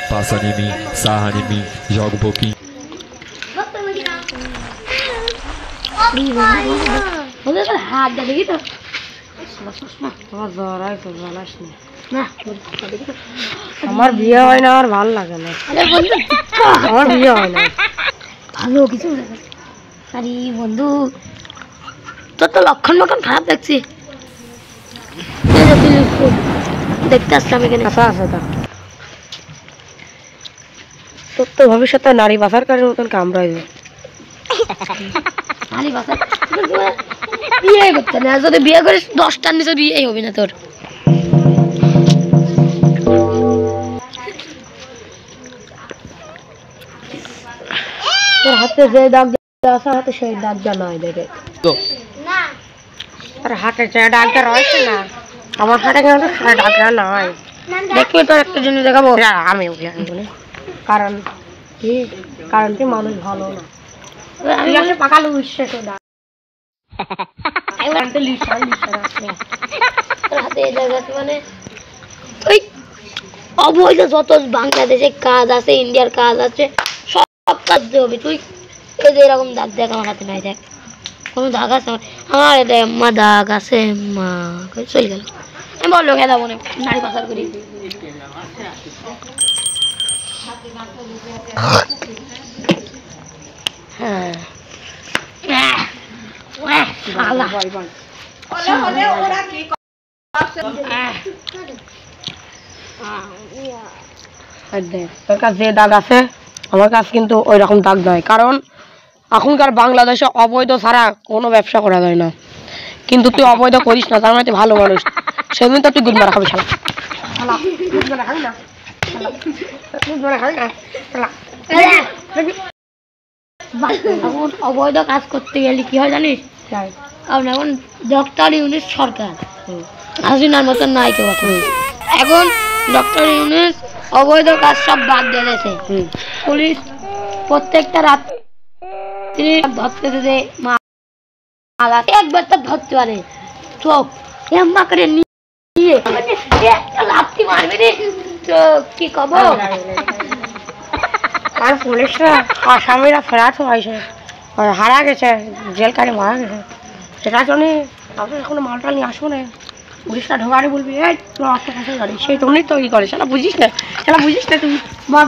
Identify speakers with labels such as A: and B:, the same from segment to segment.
A: passa em mim, sarra em mim, joga um pouquinho.
B: আমার বিয়ে হয় না, আর ভালো লাগে না। আমার বিয়ে হয় না,
C: ভালো কিছু আরে বন্ধু, তোর তো লক্ষণ মক্ষণ খারাপ দেখছি। দেখতে আসলাম এখানে।
B: আশা আছে তা তোর তো ভবিষ্যতে নারী পাচারকারীর মতন কামড়াইবে।
C: নারী পাচার বিয়ে করতে না, যদি বিয়ে করিস 10টার নিচে বিয়েই হবে না তোর।
B: তোর হাতে যে দাগ আছে, হাতে সেই দাগটা নাই দেখে। তোর হাতে যে দাগটা রয়েছে না, আমার হাতে কিন্তু সেই দাগটা নাই। দেখবি তোর একটা জিনিস দেখাবো, আমি বলি কারণ কি, কারণ তুই মানুষ ভালো না। আমি আসলে পাকালো বিশ্বাস না,
C: মানে ওই অবৈধ যত বাংলাদেশে কাজ আছে, ইন্ডিয়ার কাজ আছে, সব কাজ হবে। তুই এই যে এরকম দাগ দেখ, আমার হাতে নাই, দেখ কোনো দাগ আছে আমার এটা মা দাগ আছে, মা চলে গেল। আমি বললো খেলা মনে নারী পাচার করি। হ্যাঁ
B: তোর কাছে যে দাগ আছে আমার কাছে কিন্তু ওই রকম দাগ নয়, কারণ এখনকার বাংলাদেশে অবৈধ ছাড়া কোনো ব্যবসা করা যায় না। কিন্তু তুই অবৈধ করিস না, তার মানে তুই ভালো মানুষ। সেদিন তো তুই গুড মারা খাবি, শালা গুড মারা খাবি না, গুড মারা খাবি না।
C: এখন অবৈধ কাজ করতে গেলে কি হয় জানিস? কারণ এখন ডক্টর ইউনিস সরকার, হাসিনার মতন নাই কেউ আছে। এখন ডক্টর ইউনিস অবৈধ কাজ সব বাদ দিয়ে দিয়েছে। পুলিশ প্রত্যেকটা রাত্রি ধরতেছে যে মাল আছে, একবার তো ধরতে পারে চোখ এম্মা করে নিয়ে একটা লাথি মারবে রে, তো কি কব।
B: আর পুলিশরা আসামিরা ফেরাতে হয়েছে, হারা গেছে, জেলকারি মারা গেছে। সেটার জন্যই আমরা এখনো মালটা নিয়ে আসবো না। পুলিশরা ঢোকারে বলবি এই তোর অস্ত্র কাছে গাড়ি, সেই জন্যই তৈরি করে। সেটা বুঝিস না, সেটা বুঝিস না তুই।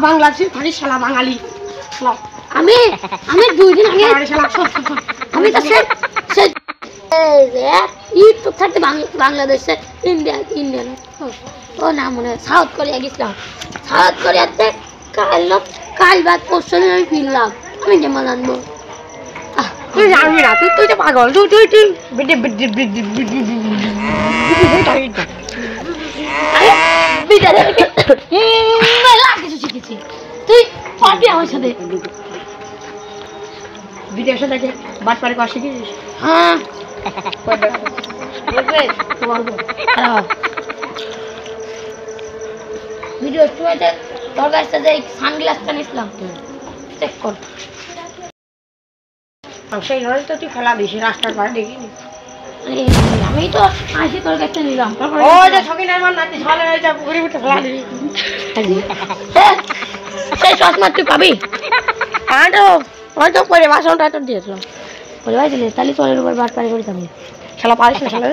B: বাংলাদেশের ধরিস শালা বাঙালি।
C: আমি 2 দিন আগে আমি তো ইউটিউব থাকতে বাংলাদেশে ইন্ডিয়ান ও না মনে হয় সাউথ কোরিয়া গেছিলাম। সাউথ কোরিয়াতে কাল বাদ পরশু দিন আমি ফিরলাম। আমি যেমন জানবো,
B: তুই জানবি না, তুই তো পাগল।
C: কিছু শিখেছি, তুই পারবি আমার সাথে।
B: বিদেশে দেখে বাদ পারে কর শিখেছিস?
C: হ্যাঁ ভিডিও সময়তে তোর কাছে যে সানগ্লাসটা নিয়েছিলাম, চেক কর।
B: সেই জন্য তো তুই ফেলা দিস রাস্তার পাড়ে, দেখিনি?
C: আমি তো আসি তোর কাছে নিলাম।
B: ও যে সকিনের মান নাতি ছলে হয়েছে, পুকুরের ভিতরে ফেলা দিবি।
C: সেই চশমা তুই পাবি?
B: হয়তো পরে বাসনটা তো দিয়েছিলাম,
C: বলে ভাই দিলে তাহলে তোর উপর বাট পারি করি।
B: খেলা পারিস না, খেলা